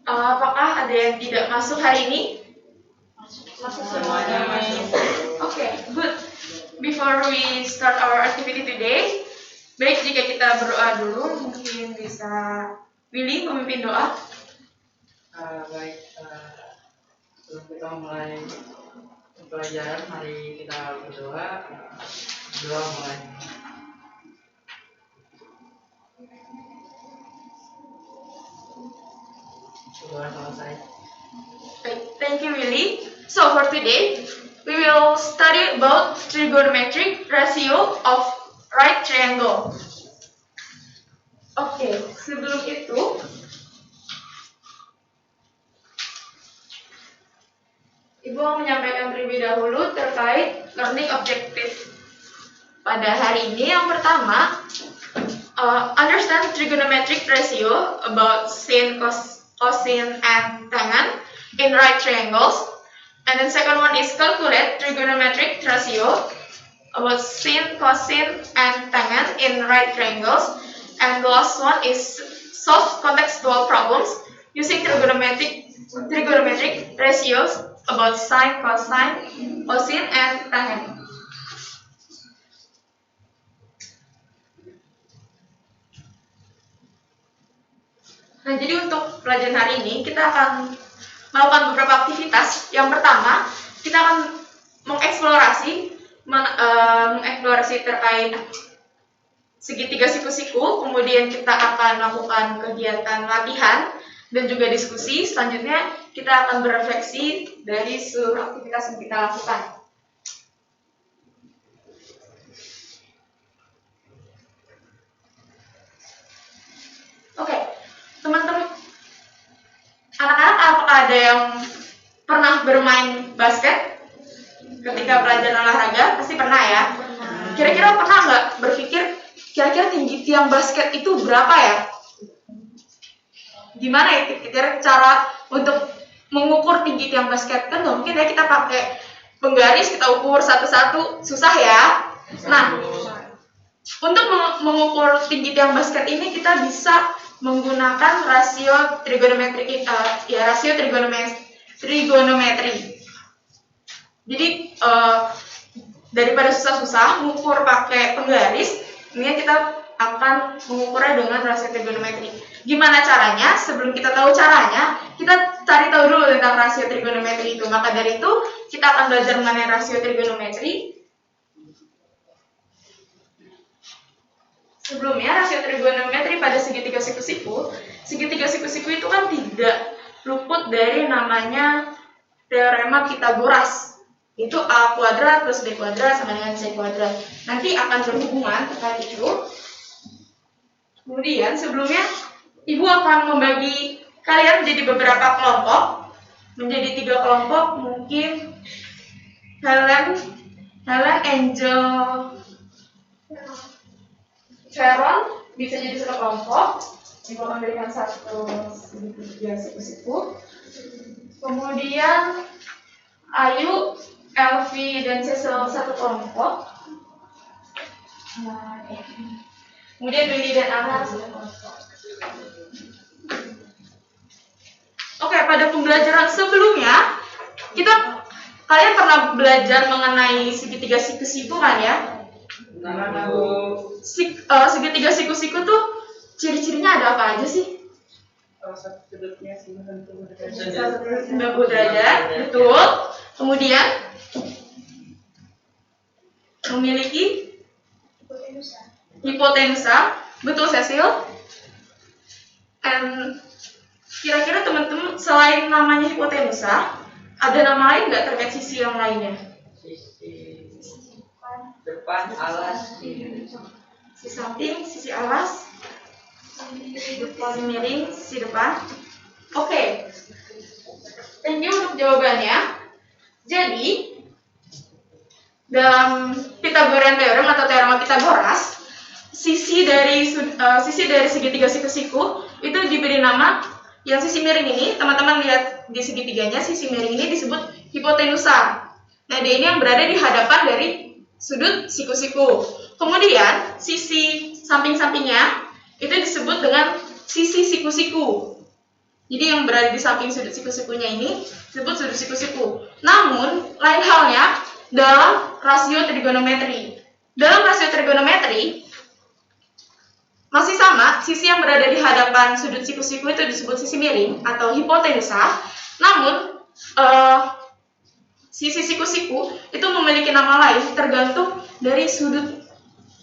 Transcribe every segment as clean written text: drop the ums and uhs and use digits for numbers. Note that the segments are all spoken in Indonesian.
Apakah ada yang tidak masuk hari ini? Masuk semuanya. Okay, good. Before we start our activity today, baik jika kita berdoa dulu, mungkin bisa Willy memimpin doa. Baik, sebelum kita mulai pelajaran, mari kita berdoa. Doa mulai. Doa selesai. Thank you, Willy. So for today, we will study about trigonometric ratio of right triangle. Oke, sebelum itu, Ibu mau menyampaikan terlebih dahulu terkait learning objective. Pada hari ini yang pertama, understand trigonometric ratio about sin, cosine, and tangent in right triangles. And then second one is calculate trigonometric ratio about sin, cosine, and tangent in right triangles. And the last one is solve contextual problems using trigonometric ratios about sine, cosine, and tangent. Nah, jadi untuk pelajaran hari ini kita akan melakukan beberapa aktivitas. Yang pertama, kita akan mengeksplorasi terkait segitiga siku-siku. Kemudian kita akan melakukan kegiatan latihan dan juga diskusi. Selanjutnya kita akan berefleksi dari seluruh aktivitas yang kita lakukan. Oke, teman-teman, anak-anak, apakah ada yang pernah bermain basket ketika pelajaran olahraga? Pasti pernah ya. Kira-kira pernah nggak berpikir kira-kira tinggi tiang basket itu berapa ya? Gimana ya kira-kira cara untuk mengukur tinggi tiang basket? Kan nggak mungkin ya kita pakai penggaris, kita ukur satu-satu, susah ya. Nah, untuk mengukur tinggi tiang basket ini kita bisa menggunakan rasio trigonometri. Jadi daripada susah-susah mengukur pakai penggaris, ini kita akan mengukurnya dengan rasio trigonometri. Gimana caranya? Sebelum kita tahu caranya, kita cari tahu dulu tentang rasio trigonometri itu. Maka dari itu, kita akan belajar mengenai rasio trigonometri. Sebelumnya, rasio trigonometri pada segitiga siku-siku itu kan tidak luput dari namanya teorema Pythagoras. Itu A kuadrat plus B kuadrat sama dengan C kuadrat. Nanti akan berhubungan terkait itu. Kemudian sebelumnya Ibu akan membagi kalian menjadi beberapa kelompok, menjadi 3 kelompok. Mungkin Helen, Angel, Sharon bisa jadi satu kelompok. Ibu akan berikan satu segitiga siku-siku. Kemudian Ayu, Elvi, dan Cecil satu kelompok. Nah, kemudian Willy dan Anna satu kelompok. Oke, pada pembelajaran sebelumnya kalian pernah belajar mengenai segitiga siku-siku kan ya? Segitiga siku-siku tuh ciri-cirinya ada apa aja sih? Satu sudutnya 90 derajat, betul. Kemudian memiliki hipotenusa, betul Cecil. And kira-kira teman-teman selain namanya hipotenusa, ada nama lain nggak terkait sisi yang lainnya? Sisi depan, alas, Sisi samping, sisi alas, sisi miring, sisi depan. Oke. Thank you untuk jawabannya. Jadi, dalam Pythagorean theorem atau teorema Pythagoras, sisi dari segitiga siku-siku itu diberi nama. Yang sisi miring ini, teman-teman lihat di segitiganya, sisi miring ini disebut hipotenusa. Nah, dia ini yang berada di hadapan dari sudut siku-siku. Kemudian, sisi samping-sampingnya itu disebut dengan sisi siku-siku. Jadi yang berada di samping sudut siku-sikunya ini disebut sudut siku-siku. Namun, lain halnya dalam rasio trigonometri. Dalam rasio trigonometri, masih sama, sisi yang berada di hadapan sudut siku-siku itu disebut sisi miring atau hipotenusa. Namun, sisi siku-siku itu memiliki nama lain tergantung dari sudut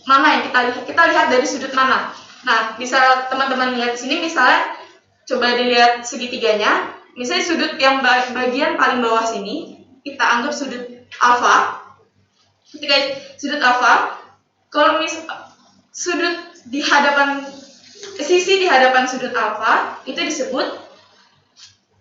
mana yang kita lihat dari sudut mana. Nah, bisa teman-teman lihat di sini, misalnya coba dilihat segitiganya. Misalnya sudut yang bagian paling bawah sini kita anggap sudut alfa. Ketika sudut alfa, kalau sudut di hadapan sisi di hadapan sudut alfa itu disebut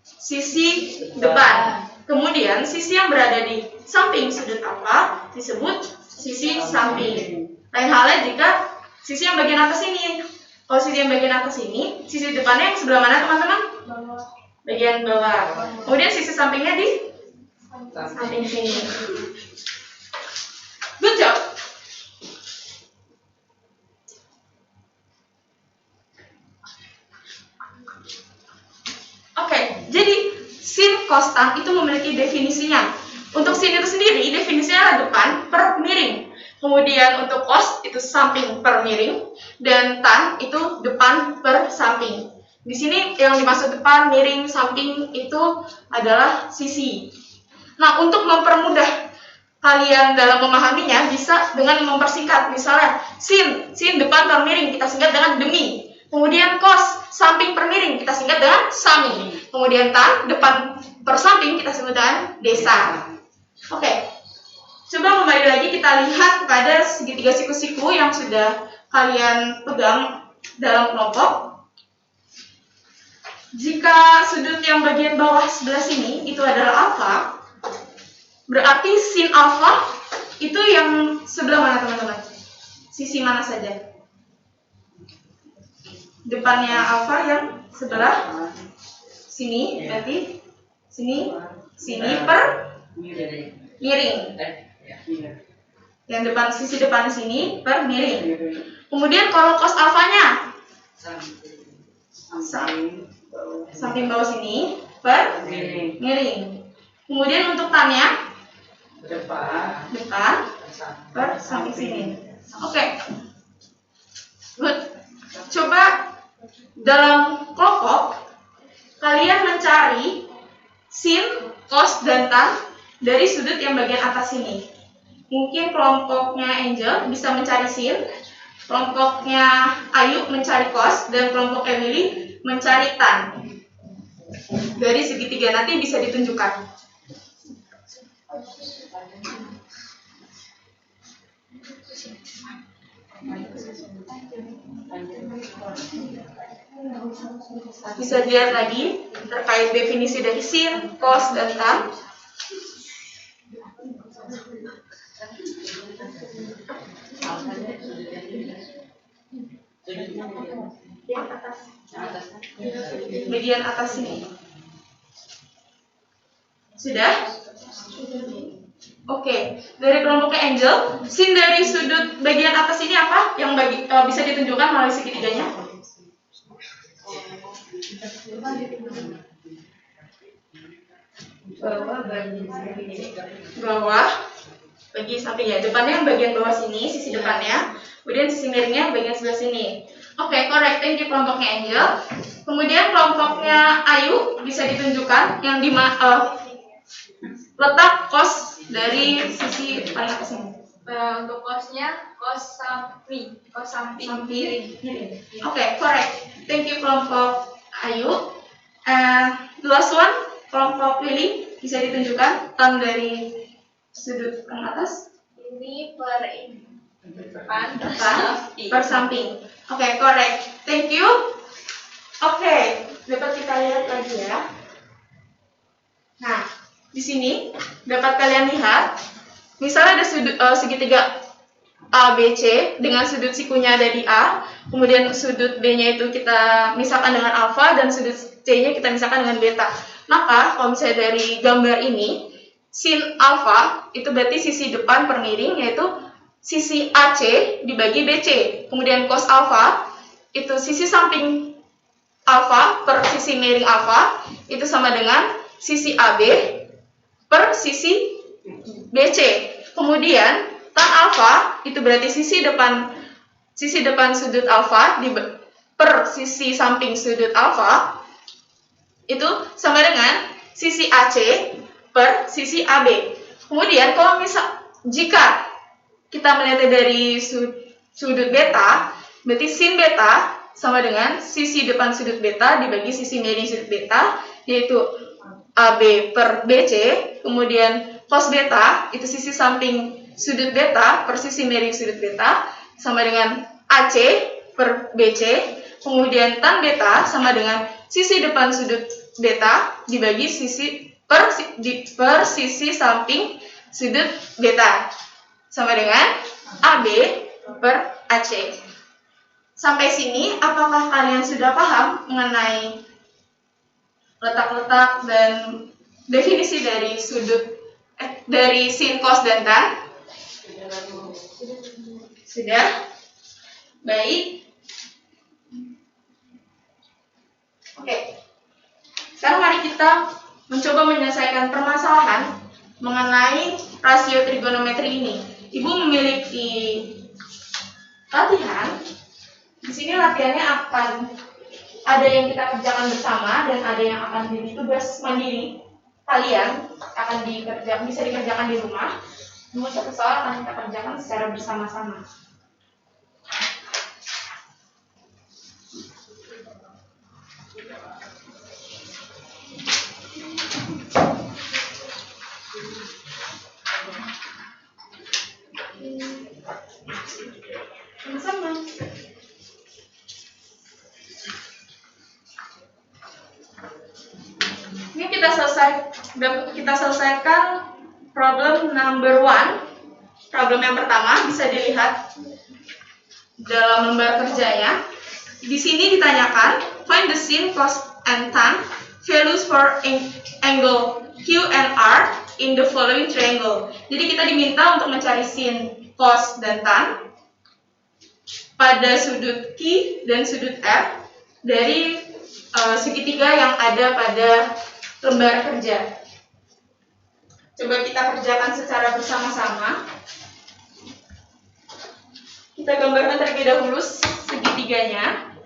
sisi depan. Kemudian sisi yang berada di samping sudut alfa disebut sisi samping. Lain halnya jika sisi yang bagian atas ini. Kalau sisi yang bagian atas ini, sisi depannya yang sebelah mana teman-teman? Bagian bawah. Kemudian sisi sampingnya di samping sini. Good job. Oke, jadi sin cos tan itu memiliki definisinya. Untuk sin itu sendiri, definisinya adalah depan per miring. Kemudian untuk cos itu samping per miring, dan tan itu depan per samping. Di sini yang dimaksud depan, miring, samping itu adalah sisi. Nah, untuk mempermudah kalian dalam memahaminya, bisa dengan mempersingkat. Misalnya, sin depan per miring kita singkat dengan demi. Kemudian cos samping per miring kita singkat dengan sami. Kemudian tan depan per samping kita sebut dengan desa. Oke. Coba kembali lagi kita lihat pada segitiga siku-siku yang sudah kalian pegang dalam kelompok. Jika sudut yang bagian bawah sebelah sini itu adalah alfa, berarti sin alfa itu yang sebelah mana teman-teman? Sisi mana saja? Depannya alfa yang sebelah sini, berarti sini per miring. Yang depan sisi depan sini per miring. Kemudian kalau cos alfanya samping bawah sini per miring. Kemudian untuk tannya depan per samping sini. Oke. Good. Coba dalam kelompok kalian mencari sin, cos, dan tan dari sudut yang bagian atas ini. Mungkin kelompoknya Angel bisa mencari sin, kelompoknya Ayu mencari cos, dan kelompoknya Willy mencari tan. Dari segitiga nanti bisa ditunjukkan. Bisa dilihat lagi terkait definisi dari sin, cos, dan tan. Bagian atas ini. Sudah? Oke, dari kelompoknya Angel, sin dari sudut bagian atas ini apa? Yang bisa ditunjukkan melalui segitiganya? Bawah bagi sampingnya. Depannya yang bagian bawah sini, sisi depannya. Kemudian sisi miringnya bagian sebelah sini. Oke, correct. Thank you kelompoknya Angel. Kemudian kelompoknya Ayu bisa ditunjukkan yang di letak cos dari sisi paling atas ini. Untuk cosnya cos samping miring. Oke, correct. Thank you kelompok Ayu. The last one, kelompok Willy bisa ditunjukkan tan dari sudut paling atas. Ini per depan per samping. Oke, correct. Thank you. Oke, dapat kita lihat lagi ya. Nah, di sini dapat kalian lihat, misalnya ada sudut segitiga ABC dengan sudut sikunya ada di A, kemudian sudut B-nya itu kita misalkan dengan alfa dan sudut C-nya kita misalkan dengan beta. Maka kalau misalnya dari gambar ini, sin alfa itu berarti sisi depan per miring, yaitu sisi AC dibagi BC. Kemudian cos alfa itu sisi samping alfa per sisi miring alfa itu sama dengan sisi AB per sisi BC. Kemudian tan alfa itu berarti sisi depan sudut alfa per sisi samping sudut alfa itu sama dengan sisi AC per sisi AB. Kemudian kalau jika kita melihatnya dari sudut beta, berarti sin beta sama dengan sisi depan sudut beta dibagi sisi miring sudut beta, yaitu AB per BC. Kemudian cos beta itu sisi samping sudut beta per sisi miring sudut beta sama dengan AC per BC. Kemudian tan beta sama dengan sisi depan sudut beta dibagi sisi per sisi samping sudut beta sama dengan AB per AC. Sampai sini, apakah kalian sudah paham mengenai letak-letak dan definisi dari dari sin, cos, dan tan? Sudah? Baik. Oke. Sekarang mari kita mencoba menyelesaikan permasalahan mengenai rasio trigonometri ini. Ibu memiliki latihan. Di sini latihannya akan ada yang kita kerjakan bersama dan ada yang akan jadi tugas mandiri. Kalian akan bisa dikerjakan di rumah. Namun satu soal akan kita kerjakan secara bersama-sama. Sama-sama. Ini kita selesaikan problem number 1. Problem yang pertama bisa dilihat dalam lembar kerjanya. Di sini ditanyakan find the sin, cos, and tan values for angle Q and R in the following triangle. Jadi kita diminta untuk mencari sin, cos, dan tan pada sudut Q dan sudut R dari segitiga yang ada pada lembar kerja. Coba kita kerjakan secara bersama-sama. Kita gambarkan terlebih dahulu segitiganya.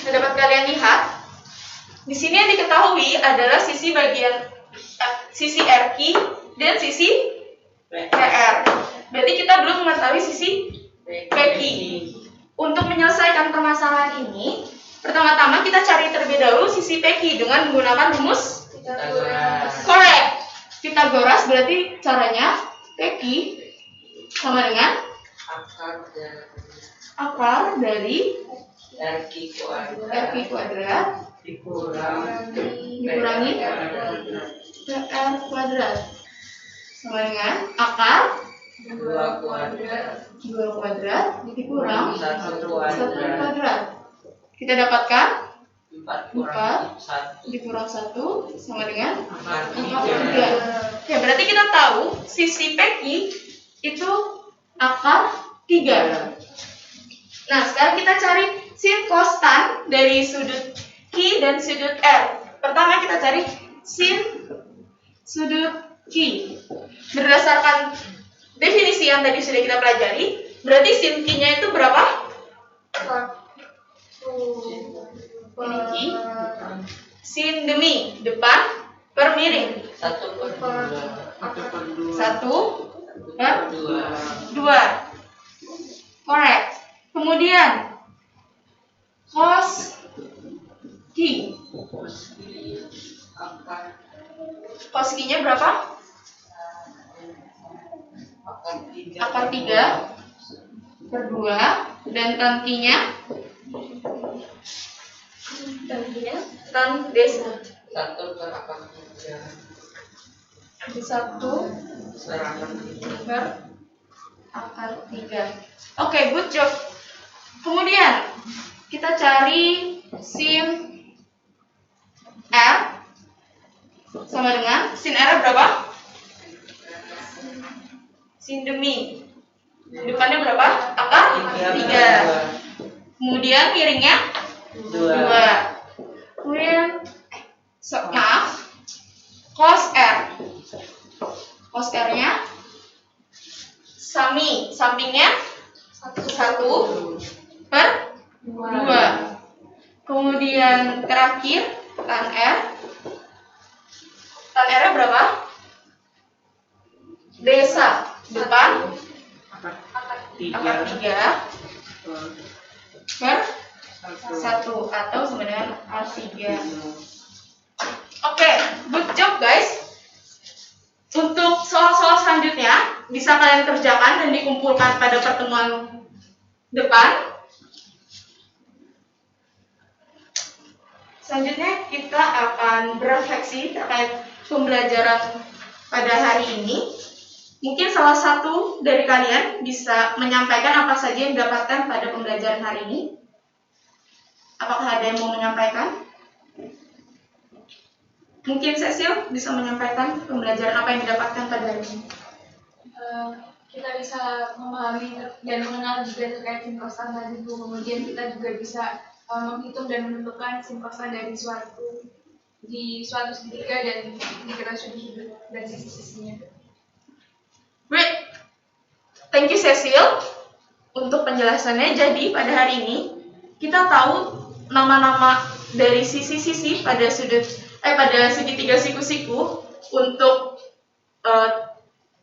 Dapat kalian lihat, di sini yang diketahui adalah sisi RQ dan sisi PR. Berarti kita belum mengetahui sisi PQ. Untuk menyelesaikan permasalahan ini, pertama-tama kita cari terlebih dahulu sisi PQ dengan menggunakan rumus correct. Pitagoras berarti caranya PQ sama dengan akar dari RQ kuadrat dikurangi PR kuadrat sama dengan akar 2 kuadrat dikurang 1 kuadrat. Kita dapatkan 4 dikurang 1 sama dengan akar 3. Ya, berarti kita tahu sisi PQ itu akar 3. Nah, sekarang kita cari sin, cos, tan dari sudut Q dan sudut R. Pertama kita cari sin sudut Q. Berdasarkan definisi yang tadi sudah kita pelajari, berarti sin Q-nya itu berapa? Ini Q. Sin demi depan per miring. 1 per 2. Correct. Kemudian cos Q. Cos Q-nya berapa? akar 3 akar 3/2 dan tantinya tan desa 1 per akar 3 1 per akar 3. per akar 3. Oke, good job. Kemudian kita cari sin R sama dengan sin R berapa? Sin demi. Depannya berapa? Akar 3. Kemudian miringnya 2. Kemudian maaf, cos R. Cos R-nya sampingnya 1 per 2. Kemudian terakhir tan R. Tan R berapa? Desa depan Akar akar 3 3 per 1 1 atau sama dengan R3. Oke, good job guys. Untuk soal-soal selanjutnya bisa kalian kerjakan dan dikumpulkan pada pertemuan depan. Selanjutnya kita akan berefleksi terkait pembelajaran pada hari ini. Mungkin salah satu dari kalian bisa menyampaikan apa saja yang didapatkan pada pembelajaran hari ini. Apakah ada yang mau menyampaikan? Mungkin Cecil bisa menyampaikan pembelajaran apa yang didapatkan pada hari ini. Kita bisa memahami dan mengenal juga terkait sin kostan tadi Bu. Kemudian kita juga bisa menghitung dan menentukan sin kostan dari suatu segitiga dan dikira sudut-sudut dan sisi-sisinya. Great. Thank you Cecil untuk penjelasannya. Jadi pada hari ini kita tahu nama-nama dari sisi-sisi pada pada segitiga siku-siku untuk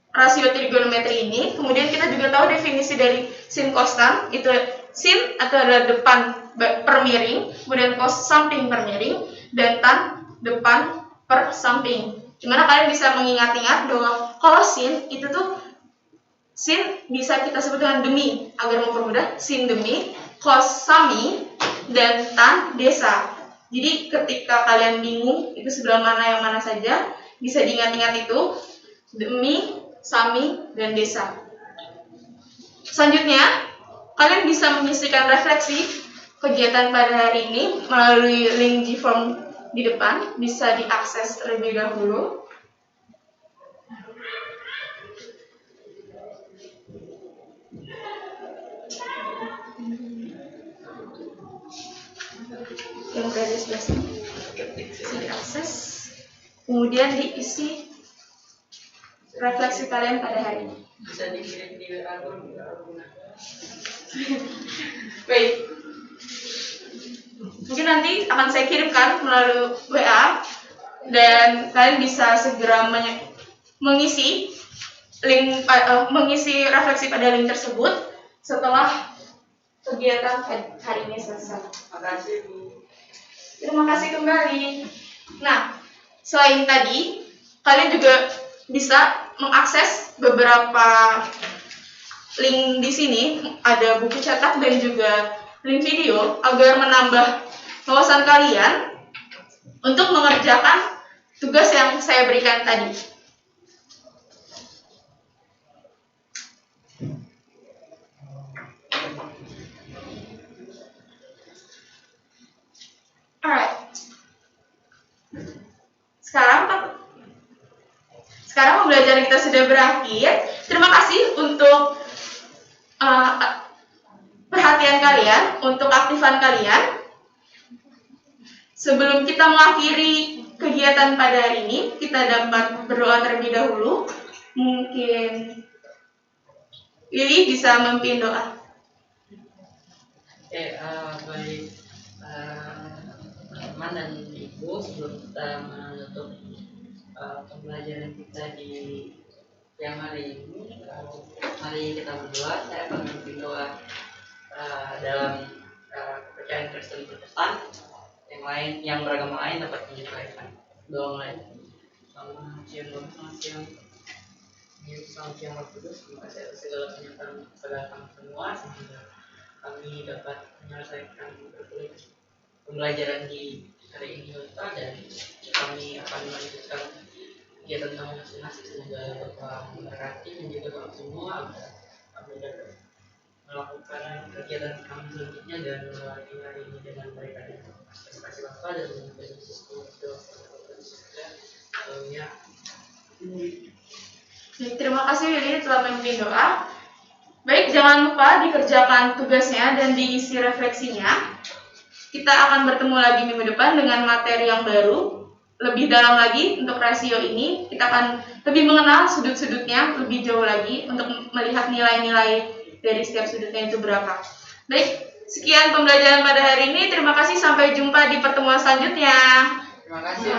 rasio trigonometri ini. Kemudian kita juga tahu definisi dari sin kostan, itu sin adalah depan per miring, kemudian cos samping per miring, dan tan depan per samping. Dimana kalian bisa mengingat-ingat bahwa kalau sin itu tuh sin bisa kita sebut dengan demi agar mempermudah, sin demi, cos sami, dan tan desa. Jadi ketika kalian bingung itu sebelah mana yang mana saja, bisa diingat-ingat itu demi, sami, dan desa. Selanjutnya, kalian bisa menyisikan refleksi kegiatan pada hari ini melalui link Gform di depan, bisa diakses terlebih dahulu. Yang berada di sebelah sini bisa diakses, kemudian diisi refleksi kalian pada hari ini. Bisa dikirim di WA dulu. Baik, mungkin nanti akan saya kirimkan melalui WA dan kalian bisa segera mengisi link mengisi refleksi pada link tersebut setelah kegiatan hari ini selesai. Makasih Bu. Terima kasih kembali. Nah, selain tadi, kalian juga bisa mengakses beberapa link di sini. Ada buku cetak dan juga link video agar menambah wawasan kalian untuk mengerjakan tugas yang saya berikan tadi. Alright. Sekarang pembelajaran kita sudah berakhir. Terima kasih untuk perhatian kalian, untuk aktifan kalian. Sebelum kita mengakhiri kegiatan pada hari ini, kita dapat berdoa terlebih dahulu. Mungkin Lili bisa memimpin doa. Oke, baik teman dan ibu, sebelum kita menutup pembelajaran kita di siang hari ini, mari kita berdoa. Saya akan memimpin doa dalam kepercayaan Kristen Protestan. Yang lain, yang beragama lain dapat menyesuaikan. Doa mulai. Selamat siang. Selamat siang Pak Kudus, terima kasih atas segala pernyataan kepada kami semua sehingga kami dapat menyelesaikan pembelajaran di hari ini dan kami akan melanjutkan kegiatan kami masing-masing. Semoga Bapak memberkati dan juga Bapak semua agar kami dapat melakukan kegiatan kami selanjutnya dan melewati hari ini dengan baik. Terima kasih Bapak dan terima kasih ya. Terima kasih Willy telah memimpin doa. Baik, jangan lupa dikerjakan tugasnya dan diisi refleksinya. Kita akan bertemu lagi minggu depan dengan materi yang baru. Lebih dalam lagi untuk rasio ini, kita akan lebih mengenal sudut-sudutnya lebih jauh lagi untuk melihat nilai-nilai dari setiap sudutnya itu berapa. Baik, sekian pembelajaran pada hari ini. Terima kasih, sampai jumpa di pertemuan selanjutnya. Terima kasih.